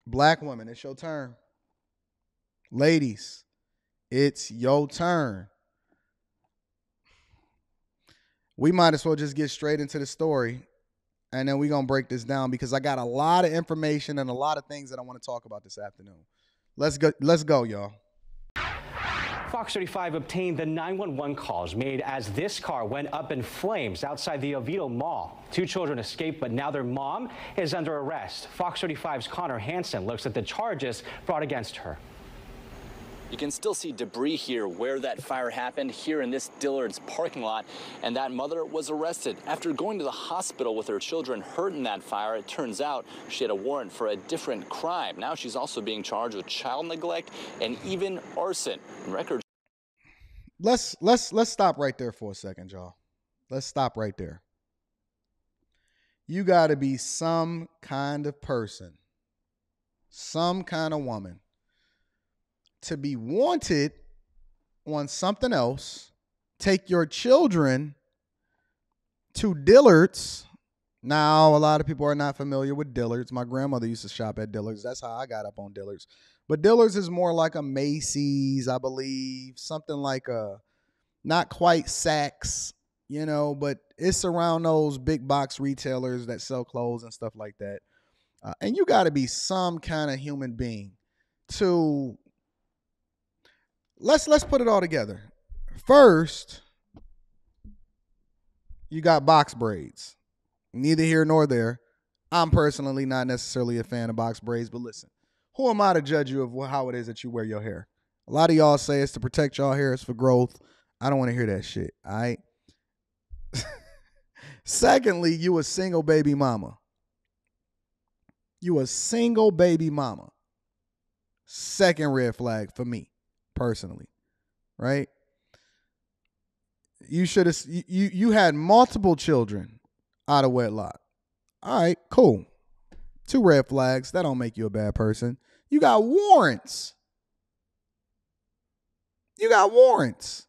Black women, it's your turn. Ladies, it's your turn. We might as well just get straight into the story, and then we're going to break this down because I got a lot of information and a lot of things that I want to talk about this afternoon. Let's go, y'all. Fox 35 obtained the 911 calls made as this car went up in flames outside the Oviedo Mall. 2 children escaped, but now their mom is under arrest. Fox 35's Connor Hansen looks at the charges brought against her. You can still see debris here where that fire happened, here in this Dillards parking lot. And that mother was arrested after going to the hospital with her children hurt in that fire. It turns out she had a warrant for a different crime. Now she's also being charged with child neglect and even arson. Records. Let's stop right there for a second, y'all. Let's stop right there. You got to be some kind of person, some kind of woman, to be wanted on something else, take your children to Dillards. Now, a lot of people are not familiar with Dillards. My grandmother used to shop at Dillards. That's how I got up on Dillards. But Dillards is more like a Macy's, I believe, something like a, not quite Saks, but it's around those big box retailers that sell clothes and stuff like that. And you got to be some kind of human being to... Let's put it all together. First, you got box braids. Neither here nor there. I'm personally not necessarily a fan of box braids, but listen, who am I to judge you of how it is that you wear your hair? A lot of y'all say it's to protect y'all hair, it's for growth. I don't want to hear that shit, all right? Secondly, you a single baby mama. You a single baby mama. Second red flag for me. Personally, right? You should have you had multiple children out of wedlock. All right, cool. 2 red flags. That don't make you a bad person. You got warrants. You got warrants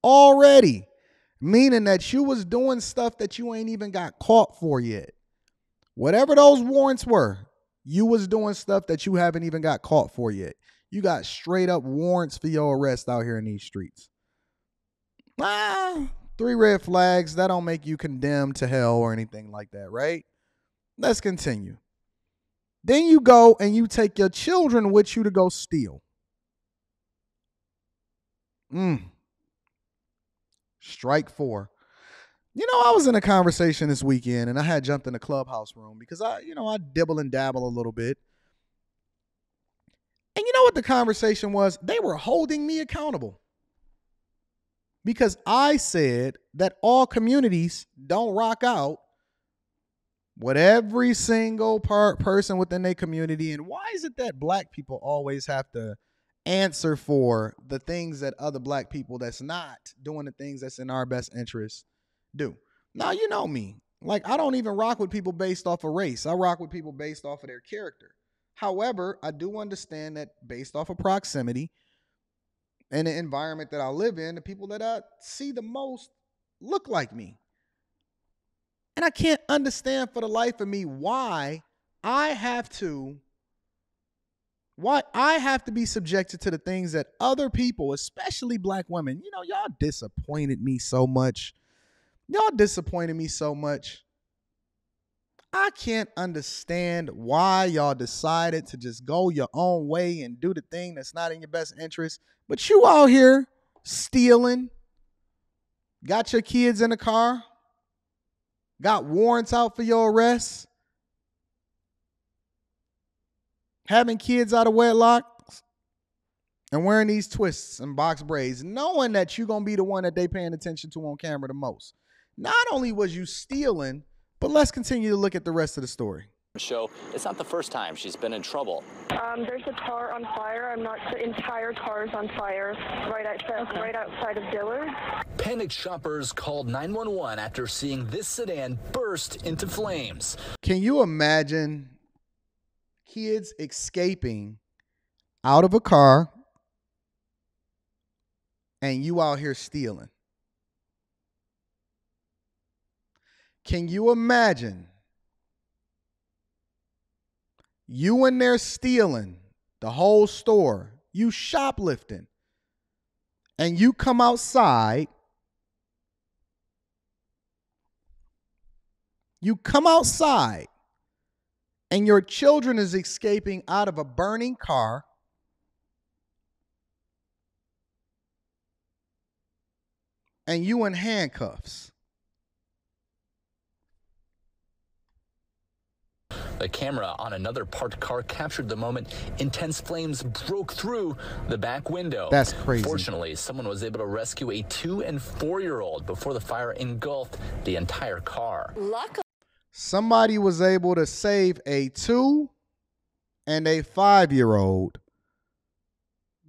already, meaning that you was doing stuff that you ain't even got caught for yet. Whatever those warrants were, you was doing stuff that you haven't even got caught for yet. You got straight up warrants for your arrest out here in these streets. 3 red flags. That don't make you condemned to hell or anything like that, right? Let's continue. Then you go and you take your children with you to go steal. Strike 4. I was in a conversation this weekend and I had jumped in the clubhouse room because I dibble and dabble a little bit. And you know what the conversation was? They were holding me accountable because I said that all communities don't rock out with every single person within their community. And why is it that black people always have to answer for the things that other black people that's not doing the things that's in our best interest do? Now, you know me. Like, I don't even rock with people based off of race. I rock with people based off of their character. However, I do understand that based off of proximity and the environment that I live in, the people that I see the most look like me. And I can't understand for the life of me why I have to be subjected to the things that other people, especially black women, y'all disappointed me so much. I can't understand why y'all decided to just go your own way and do the thing that's not in your best interest. But you out here stealing, got your kids in the car, got warrants out for your arrest, having kids out of wedlock, and wearing these twists and box braids, knowing that you're going to be the one that they paying attention to on camera the most. Not only was you stealing, but let's continue to look at the rest of the story. Show it's not the first time she's been in trouble. There's a car on fire. The entire car is on fire right outside of Dillards. Panicked shoppers called 911 after seeing this sedan burst into flames. Can you imagine kids escaping out of a car and you out here stealing? Can you imagine You in there stealing the whole store. You shoplifting. And you come outside. You come outside and your children is escaping out of a burning car. And you in handcuffs. The camera on another parked car captured the moment intense flames broke through the back window. That's crazy. Fortunately, someone was able to rescue a 2- and 4-year-old before the fire engulfed the entire car. Somebody was able to save a 2- and a 5-year-old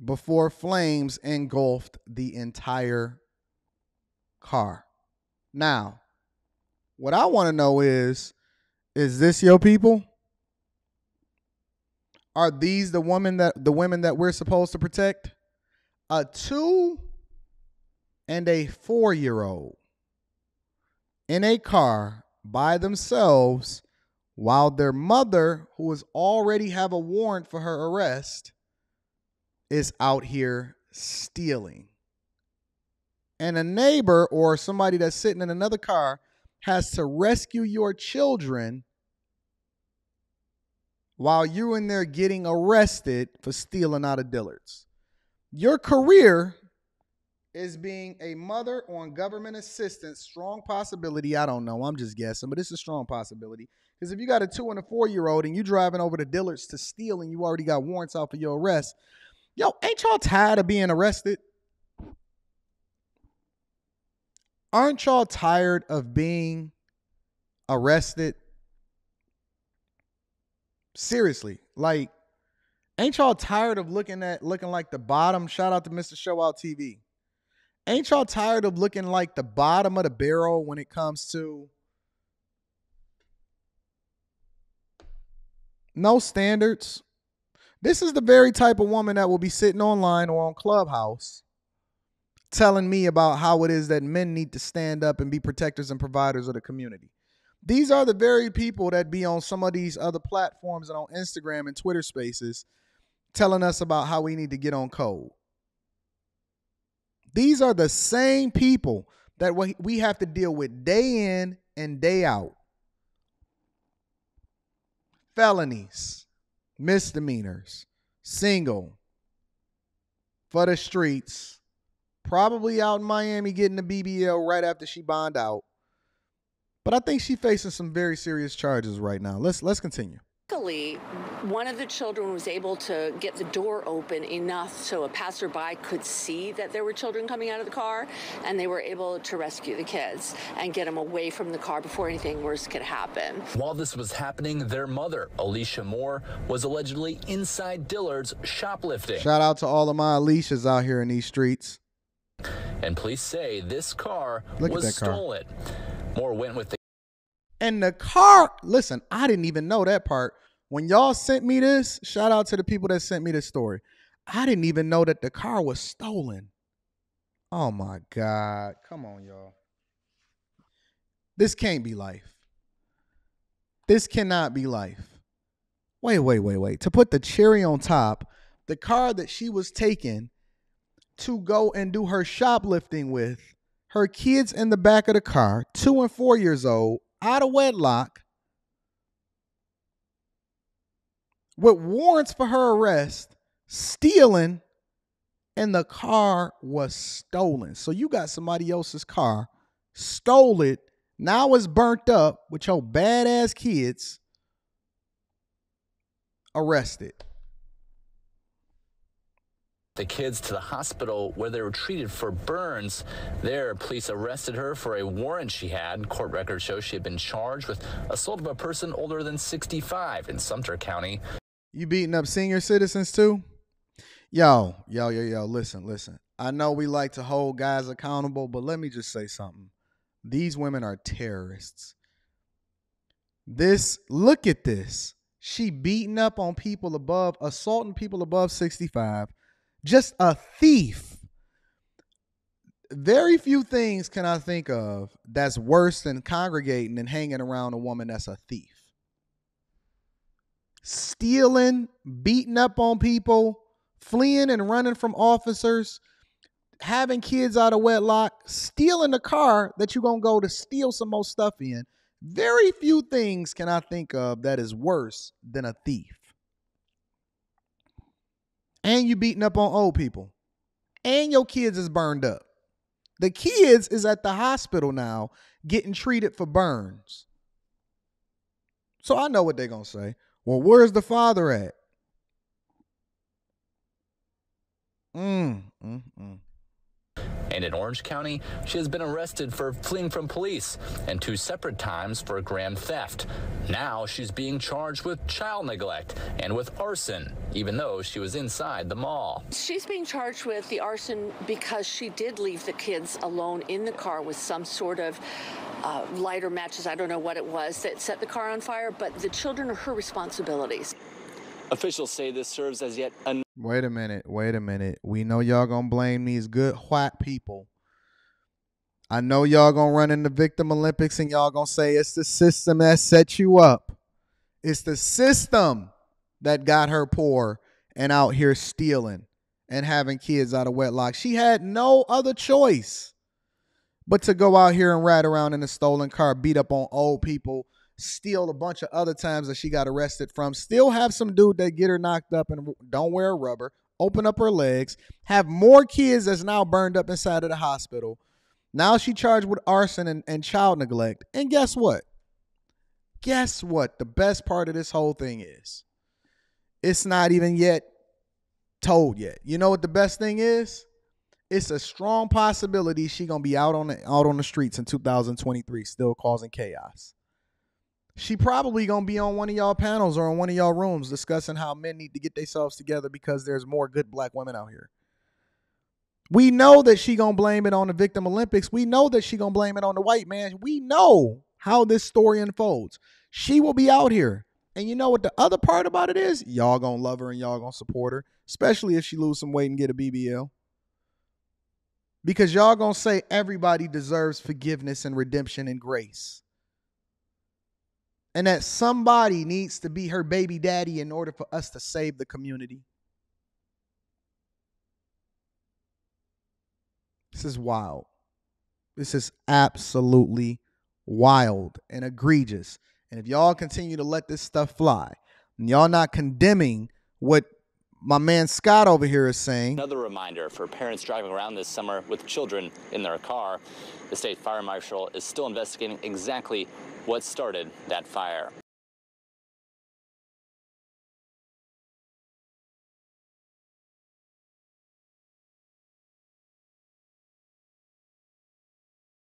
before flames engulfed the entire car. Now, what I want to know is this your people? Are these the women that we're supposed to protect? A 2- and a 4-year-old in a car by themselves while their mother, who is already have a warrant for her arrest, is out here stealing. And a neighbor or somebody that's sitting in another car has to rescue your children while you're in there getting arrested for stealing out of Dillards. Your career is being a mother on government assistance. Strong possibility. I don't know. I'm just guessing, but it's a strong possibility. Because if you got a 2- and a 4-year-old and you driving over to Dillards to steal and you already got warrants out for your arrest, yo, ain't y'all tired of being arrested? Aren't y'all tired of being arrested? Seriously, like, ain't y'all tired of looking like the bottom? Shout out to Mr. Show Out TV. Ain't y'all tired of looking like the bottom of the barrel when it comes to no standards? This is the very type of woman that will be sitting online or on Clubhouse telling me about how it is that men need to stand up and be protectors and providers of the community. These are the very people that be on some of these other platforms and on Instagram and Twitter spaces telling us about how we need to get on code. These are the same people that we have to deal with day in and day out. Felonies, misdemeanors, single, for the streets, probably out in Miami getting the BBL right after she bond out. But I think she's facing some very serious charges right now. Let's continue. Luckily, one of the children was able to get the door open enough so a passerby could see that there were children coming out of the car, and they were able to rescue the kids and get them away from the car before anything worse could happen. While this was happening, their mother, Alicia Moore, was allegedly inside Dillard's shoplifting. Shout out to all of my Alicias out here in these streets. And police say this car was stolen. Moore went with the And the car, listen, I didn't even know that part. When y'all sent me this, shout out to the people that sent me this story. I didn't even know that the car was stolen. Oh my God. Come on, y'all. This can't be life. This cannot be life. Wait. To put the cherry on top, the car that she was taking to go and do her shoplifting with, her kids in the back of the car, 2 and 4 years old, out of wedlock, with warrants for her arrest, stealing, and the car was stolen. So you got somebody else's car, stole it, now it's burnt up with your badass kids, arrested. The kids to the hospital where they were treated for burns. There, police arrested her for a warrant she had. Court records show she had been charged with assault of a person older than 65 in Sumter County. You beating up senior citizens too? Yo, listen. I know we like to hold guys accountable, but let me just say something. These women are terrorists. Look at this. She beating up on people assaulting people above 65. Just a thief. Very few things can I think of that's worse than congregating and hanging around a woman that's a thief. stealing, beating up on people, fleeing and running from officers, having kids out of wedlock, stealing the car that you're going to go to steal some more stuff in. Very few things can I think of that is worse than a thief. And you beating up on old people. And your kids is burned up. The kids is at the hospital now getting treated for burns. So I know what they're going to say. Well, where's the father at? And in Orange County, she has been arrested for fleeing from police and 2 separate times for grand theft. Now she's being charged with child neglect and with arson, even though she was inside the mall. She's being charged with the arson because she did leave the kids alone in the car with some sort of lighter matches. I don't know what it was that set the car on fire, but the children are her responsibilities. Officials say this serves as yet another. Wait a minute. We know y'all gonna blame these good white people. I know y'all gonna run in the Victim Olympics and y'all gonna say it's the system that set you up. It's the system that got her poor and out here stealing and having kids out of wedlock. She had no other choice but to go out here and ride around in a stolen car, beat up on old people, steal a bunch of other times that she got arrested from, still have some dude that get her knocked up and don't wear a rubber, open up her legs, have more kids that's now burned up inside of the hospital. Now she charged with arson and child neglect. And guess what? The best part of this whole thing is it's not even yet told yet. You know what the best thing is? It's a strong possibility she gonna be out on the streets in 2023 still causing chaos. She probably going to be on one of y'all panels or in one of y'all rooms discussing how men need to get themselves together because there's more good black women out here. We know that she going to blame it on the Victim Olympics. We know that she going to blame it on the white man. We know how this story unfolds. She will be out here. And you know what the other part about it is? Y'all going to love her and y'all going to support her, especially if she lose some weight and get a BBL. Because y'all going to say everybody deserves forgiveness and redemption and grace. And that somebody needs to be her baby daddy in order for us to save the community. This is wild. This is absolutely wild and egregious. And if y'all continue to let this stuff fly, and y'all not condemning what my man Scott over here is saying. Another reminder for parents driving around this summer with children in their car. The state fire marshal is still investigating exactly what started that fire.